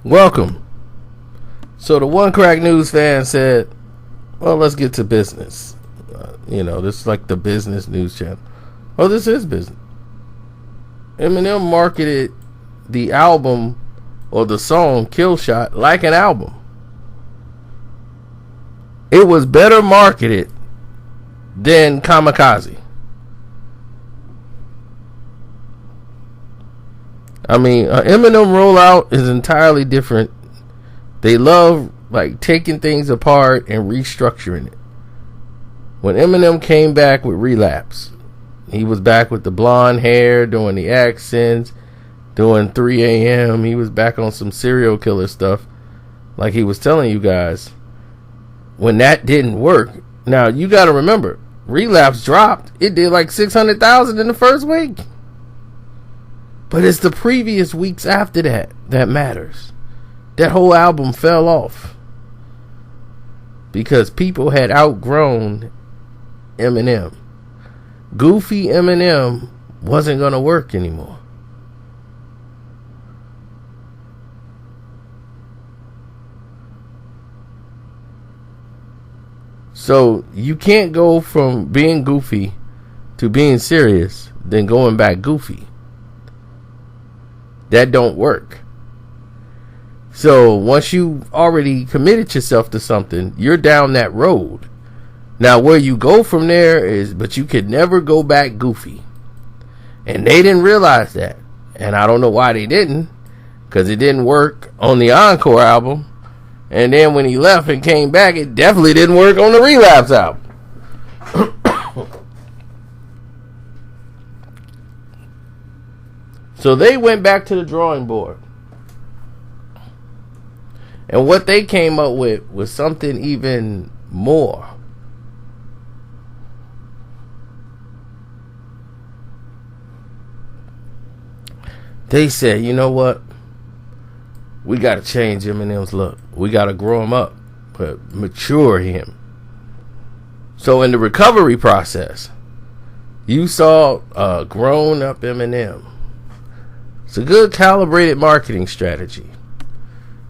Welcome. So the One Crack News fan said, well, let's get to business. This is like the business news channel. Oh, this is business. Eminem marketed the album or the song KILLSHOT like an album. It was better marketed than Kamikaze. I mean, Eminem rollout is entirely different. They love like taking things apart and restructuring it. When Eminem came back with Relapse, he was back with the blonde hair, doing the accents, doing 3 a.m. He was back on some serial killer stuff, like he was telling you guys. When that didn't work, now you got to remember, Relapse dropped. It did like 600,000 in the first week. But it's the previous weeks after that matters. That whole album fell off because people had outgrown Eminem. Goofy Eminem wasn't going to work anymore. So you can't go from being goofy to being serious, then going back goofy. That don't work. So once you've already committed yourself to something, you're down that road. Now where you go from there is, but you could never go back goofy. And they didn't realize that. And I don't know why they didn't, because it didn't work on the Encore album. And then when he left and came back, it definitely didn't work on the Relapse album. So they went back to the drawing board. And what they came up with was something even more. They said, you know what? We got to change Eminem's look. We got to grow him up, but mature him. So in the recovery process, you saw a grown-up Eminem. It's a good calibrated marketing strategy.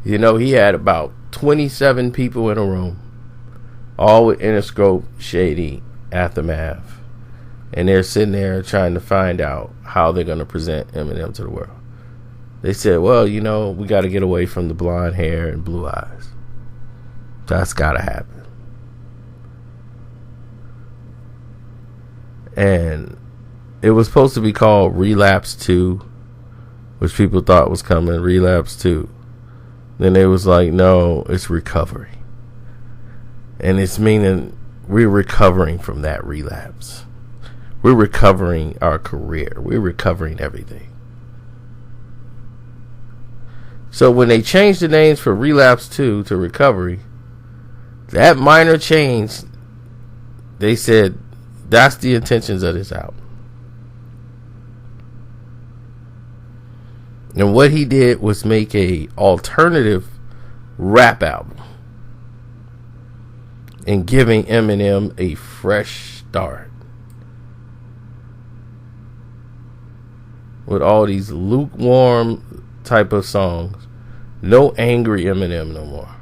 He had about 27 people in a room, all with Interscope, Shady, Aftermath. And they're sitting there trying to find out how they're going to present Eminem to the world. They said, well, we got to get away from the blonde hair and blue eyes. That's got to happen. And it was supposed to be called Relapse 2, which people thought was coming, Relapse 2. Then they was like, no, it's recovery. And it's meaning we're recovering from that relapse. We're recovering our career. We're recovering everything. So when they changed the names for Relapse 2 to Recovery, that minor change, they said that's the intentions of this album. And what he did was make a alternative rap album and giving Eminem a fresh start with all these lukewarm type of songs. No angry Eminem no more.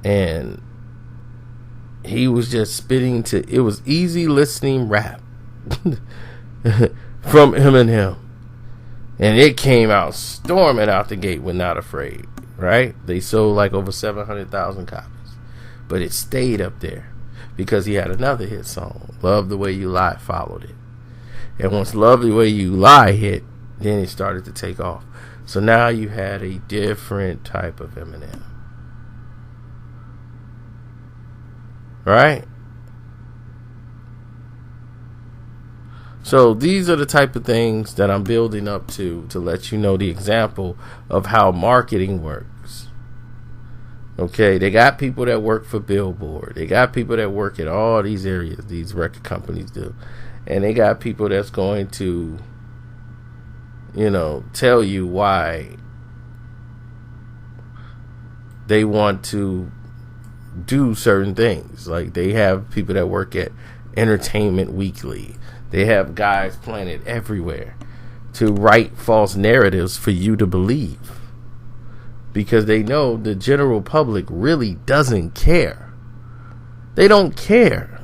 And he was just spitting it was easy listening rap from Eminem. And it came out storming out the gate with Not Afraid, right? They sold like over 700,000 copies. But it stayed up there because he had another hit song, Love the Way You Lie, followed it. And once Love the Way You Lie hit, then it started to take off. So now you had a different type of Eminem. Right? So these are the type of things that I'm building up to let you know the example of how marketing works. Okay, they got people that work for Billboard. They got people that work in all these areas, these record companies do. And they got people that's going to, tell you why they want to do certain things. Like, they have people that work at Entertainment Weekly. They have guys planted everywhere to write false narratives for you to believe, because they know the general public really doesn't care. They don't care.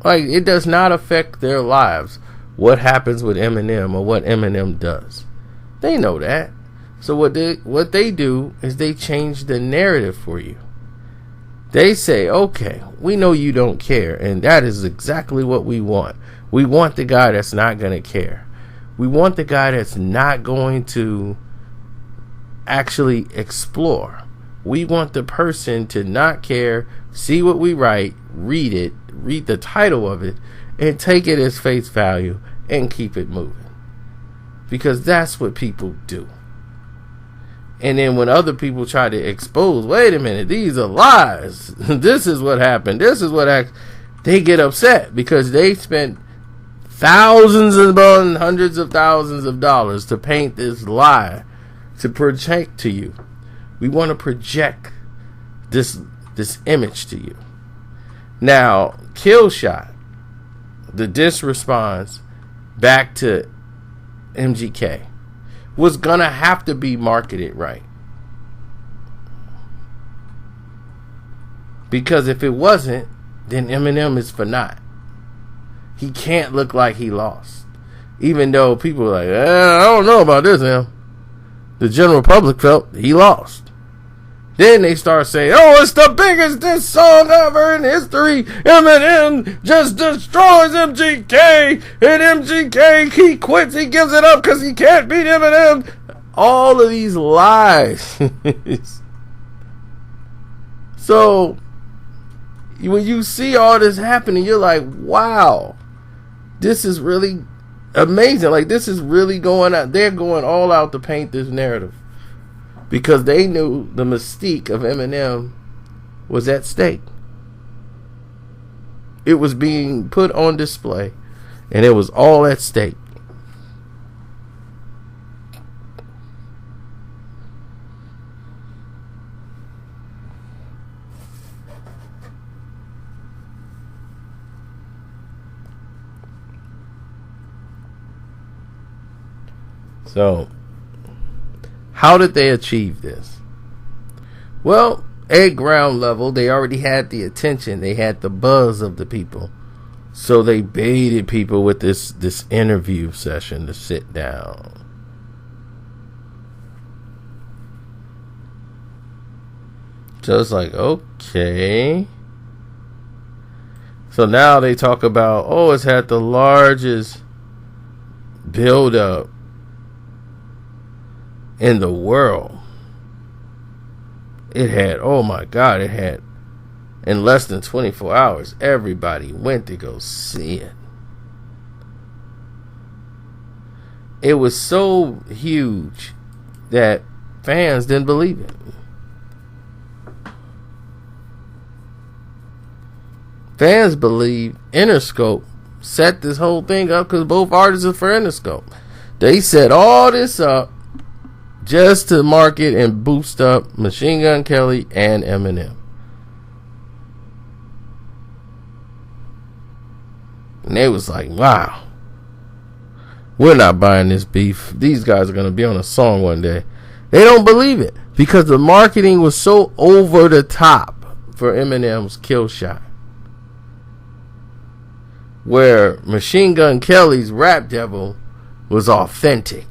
Like, it does not affect their lives what happens with Eminem or what Eminem does. They know that. So what they do is they change the narrative for you. They say, okay, we know you don't care, and that is exactly what we want. We want the guy that's not going to care. We want the guy that's not going to actually explore. We want the person to not care, see what we write, read it, read the title of it, and take it as face value and keep it moving. Because that's what people do. And then when other people try to expose, wait a minute, these are lies. This is what happened. This is what they get upset because they spent thousands and hundreds of thousands of dollars to paint this lie, to project to you. We want to project this image to you. Now, KILLSHOT, the diss response back to MGK, was gonna have to be marketed right. Because if it wasn't, then Eminem is for naught. He can't look like he lost. Even though people are like, I don't know about this, man. The general public felt he lost. Then they start saying, oh, it's the biggest diss song ever in history. Eminem just destroys MGK. And MGK, he quits. He gives it up because he can't beat Eminem. All of these lies. So, when you see all this happening, you're like, wow. This is really amazing. Like, this is really going out. They're going all out to paint this narrative. Because they knew the mystique of Eminem was at stake. It was being put on display. And it was all at stake. So, how did they achieve this? Well, at ground level, they already had the attention. They had the buzz of the people. So they baited people with this interview session to sit down. So it's like, okay. So now they talk about, oh, it's had the largest build-up in the world. It had, oh my God, it had, in less than 24 hours, everybody went to go see it. It was so huge that fans didn't believe it. Fans believe Interscope set this whole thing up because both artists are for Interscope. They set all this up just to market and boost up Machine Gun Kelly and Eminem. And they was like, wow, we're not buying this beef. These guys are going to be on a song one day. They don't believe it because the marketing was so over the top for Eminem's KILLSHOT. Where Machine Gun Kelly's Rap Devil was authentic.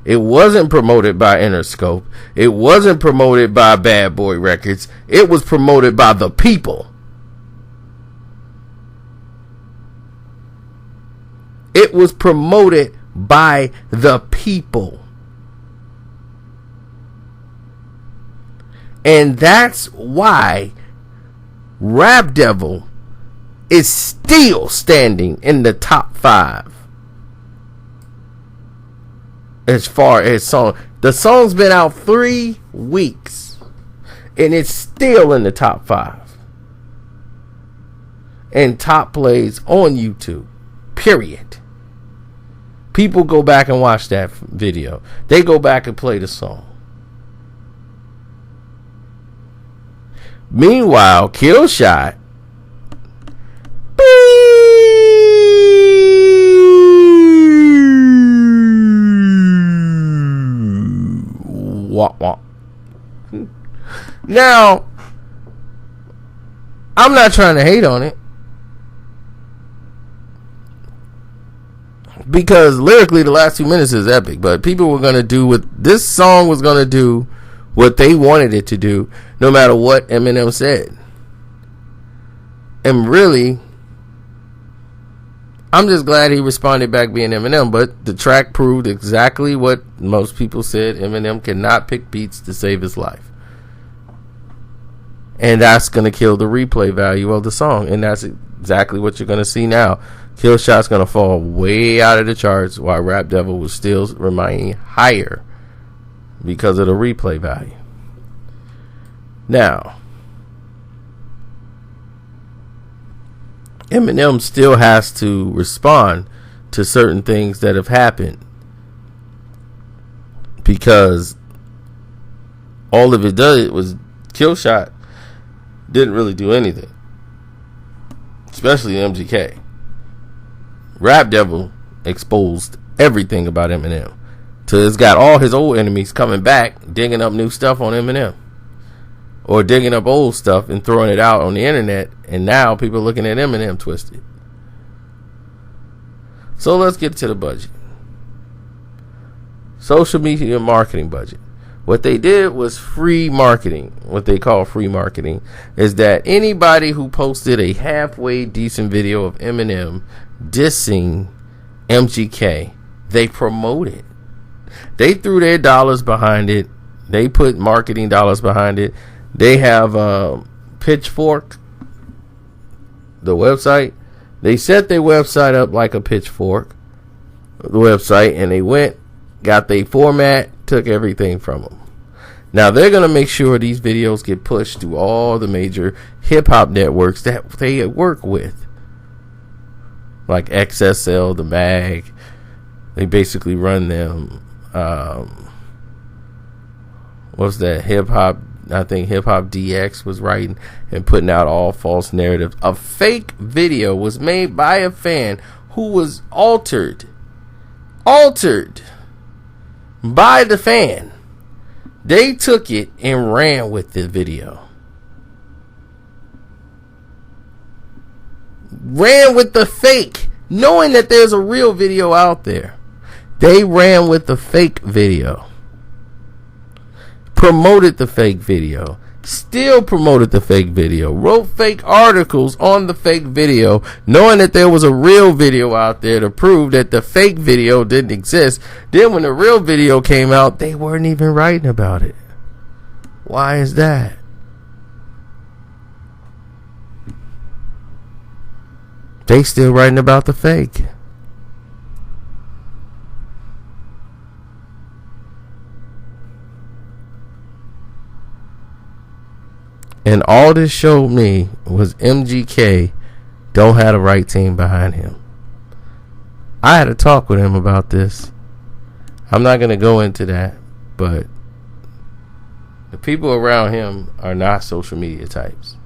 It wasn't promoted by Interscope. It wasn't promoted by Bad Boy Records. It was promoted by the people. It was promoted by the people. And that's why Rap Devil is still standing in the top 5. As far as song, the song's been out 3 weeks and it's still in the top 5 and top plays on YouTube, period. People go back and watch that video. They go back and play the song. Meanwhile, KILLSHOT now, I'm not trying to hate on it, because lyrically the last 2 minutes is epic, but people were going to do what this song was going to do, what they wanted it to do, no matter what Eminem said. And really, I'm just glad he responded back being Eminem, but the track proved exactly what most people said. Eminem cannot pick beats to save his life. And that's going to kill the replay value of the song. And that's exactly what you're going to see now. KILLSHOT's going to fall way out of the charts, while Rap Devil will still remain higher because of the replay value. Now, Eminem still has to respond to certain things that have happened, because all of it does was KILLSHOT didn't really do anything, especially MGK. Rap Devil exposed everything about Eminem, so it's got all his old enemies coming back, digging up new stuff on Eminem, or digging up old stuff and throwing it out on the internet, and now people are looking at Eminem twisted. So let's get to the budget. Social media marketing budget. What they did was free marketing. What they call free marketing is that anybody who posted a halfway decent video of Eminem dissing MGK, they promoted. They threw their dollars behind it. They put marketing dollars behind it. They have Pitchfork, the website. They set their website up like a Pitchfork, the website, and they went, got their format, took everything from them. Now they're going to make sure these videos get pushed to all the major hip-hop networks that they work with, like XSL, The Mag. They basically run them. What's that? Hip-hop, I think Hip Hop DX was writing and putting out all false narratives. A fake video was made by a fan who was altered by the fan. They took it and ran with the video. Ran with the fake, knowing that there's a real video out there. They ran with the fake video. Promoted the fake video. Still promoted the fake video. Wrote fake articles on the fake video, knowing that there was a real video out there to prove that the fake video didn't exist. Then when the real video came out, they weren't even writing about it. Why is that? They still writing about the fake. And all this showed me was MGK don't have the right team behind him. I had a talk with him about this. I'm not going to go into that, but the people around him are not social media types.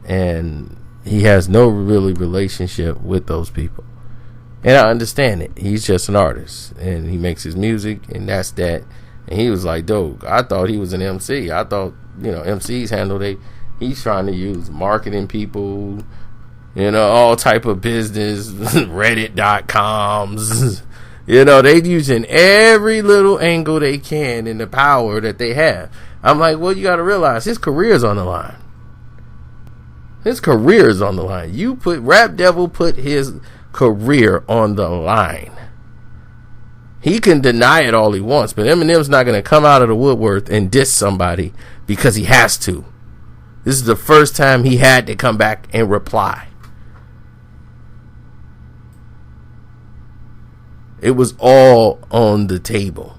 And he has no really relationship with those people. And I understand it. He's just an artist. And he makes his music, and that's that. And he was like, "Dog, I thought he was an MC. I thought, MCs handle he's trying to use marketing people, all type of business, Reddit.coms. They using every little angle they can in the power that they have." I'm like, well, you got to realize his career's on the line. His career is on the line. Rap Devil put his career on the line. He can deny it all he wants, but Eminem's not going to come out of the woodwork and diss somebody because he has to. This is the first time he had to come back and reply. It was all on the table.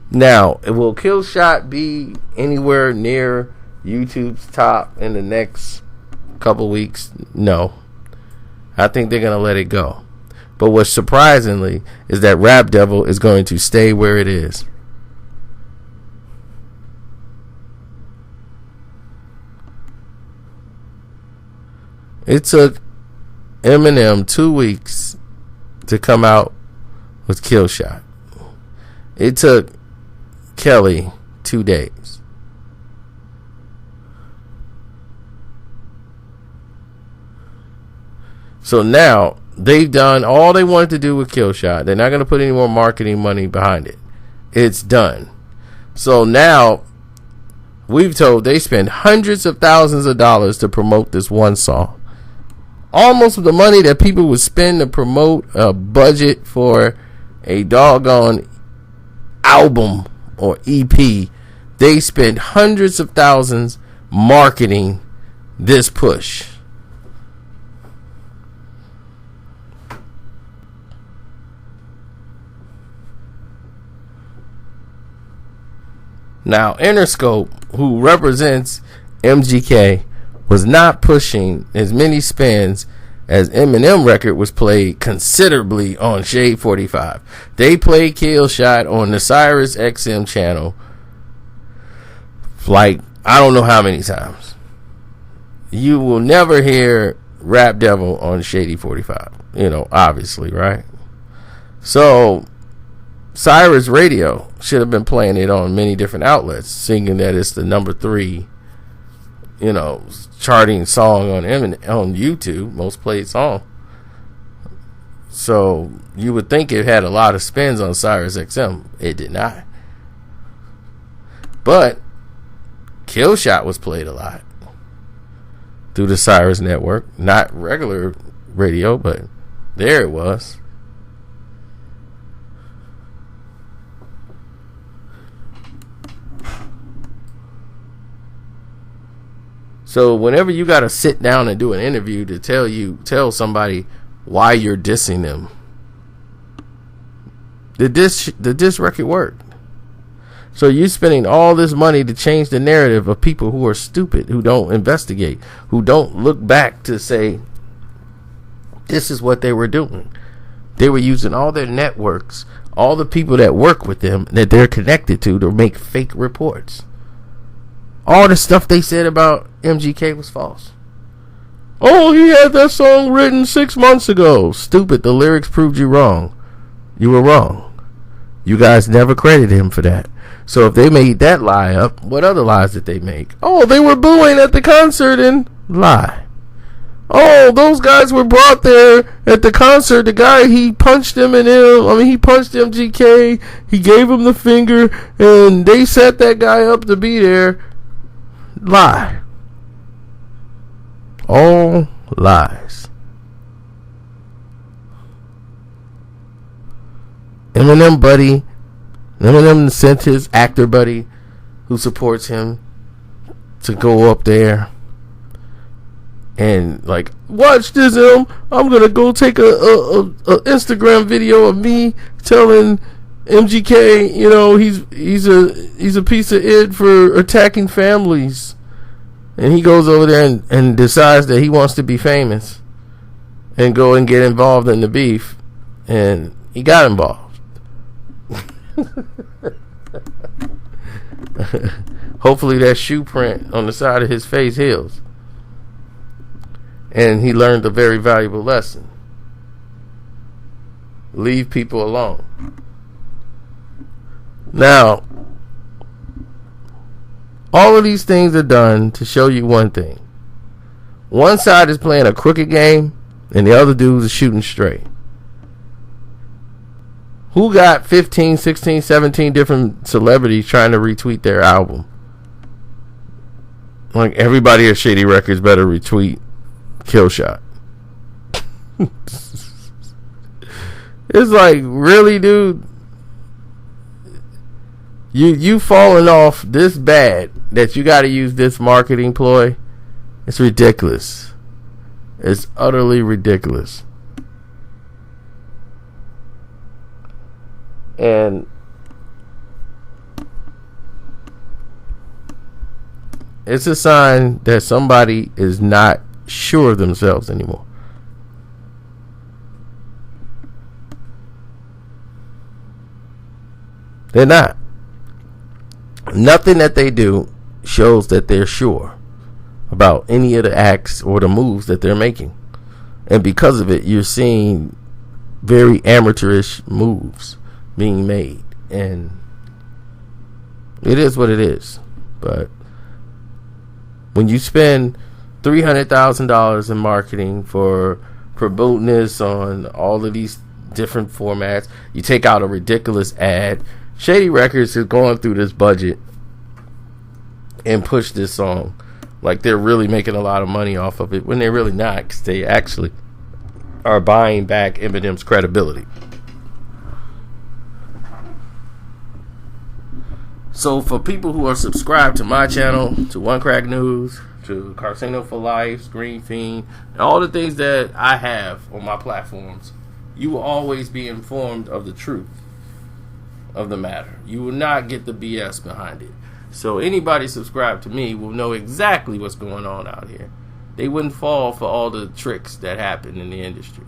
Now, will KILLSHOT be anywhere near YouTube's top in the next couple weeks? No. I think they're going to let it go. But what's surprisingly is that Rap Devil is going to stay where it is. It took Eminem 2 weeks to come out with KILLSHOT. It took Kelly 2 days. So now they've done all they wanted to do with KILLSHOT. They're not going to put any more marketing money behind it. It's done. So now we've told they spend hundreds of thousands of dollars to promote this one song. Almost the money that people would spend to promote a budget for a doggone album or EP. They spent hundreds of thousands marketing this push. Now, Interscope, who represents MGK, was not pushing as many spins as Eminem record was played considerably on Shade 45. They played KILLSHOT on the Sirius XM channel like I don't know how many times. You will never hear Rap Devil on Shady 45. You know, obviously, right? So Sirius Radio should have been playing it on many different outlets, singing that it's the number 3, you know, charting song on YouTube, most played song. So you would think it had a lot of spins on Sirius XM. It did not. But KILLSHOT was played a lot through the Sirius network, not regular radio, but there it was. So whenever you got to sit down and do an interview to tell somebody why you're dissing them, the diss record worked. So you spending all this money to change the narrative of people who are stupid, who don't investigate, who don't look back to say, this is what they were doing. They were using all their networks, all the people that work with them, that they're connected to make fake reports. All the stuff they said about MGK was false. Oh, he had that song written 6 months ago. Stupid. The lyrics proved you wrong. You were wrong. You guys never credited him for that. So if they made that lie up, what other lies did they make? Oh, they were booing at the concert and lie. Oh, those guys were brought there at the concert. The guy, he punched he punched MGK. He gave him the finger and they set that guy up to be there. Lie. All lies. Eminem sent his actor buddy who supports him to go up there and like, watch this, I'm gonna go take a Instagram video of me telling MGK, you know, he's a piece of it for attacking families. And he goes over there and decides that he wants to be famous and go and get involved in the beef. And he got involved. Hopefully that shoe print on the side of his face heals. And he learned a very valuable lesson. Leave people alone. Now, all of these things are done to show you one thing. One side is playing a crooked game, and the other dudes are shooting straight. Who got 15, 16, 17 different celebrities trying to retweet their album? Like, everybody at Shady Records better retweet KILLSHOT. It's like, really, dude? You falling off this bad that you got to use this marketing ploy? It's ridiculous. It's utterly ridiculous. And It's a sign that somebody is not sure of themselves anymore. They're not. Nothing that they do shows that they're sure about any of the acts or the moves that they're making. And because of it, you're seeing very amateurish moves being made. And it is what it is. But when you spend $300,000 in marketing for promoting this on all of these different formats, you take out a ridiculous ad. Shady Records is going through this budget and push this song like they're really making a lot of money off of it, when they're really not, because they actually are buying back Eminem's credibility. So for people who are subscribed to my channel, to One Crack News, to Carcino for Life, Green Fiend, and all the things that I have on my platforms, you will always be informed of the truth of the matter. You will not get the BS behind it. So anybody subscribed to me will know exactly what's going on out here. They wouldn't fall for all the tricks that happen in the industry.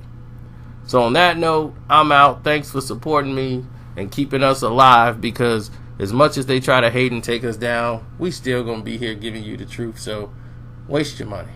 So on that note, I'm out. Thanks for supporting me and keeping us alive, because as much as they try to hate and take us down, we still gonna be here giving you the truth. So waste your money.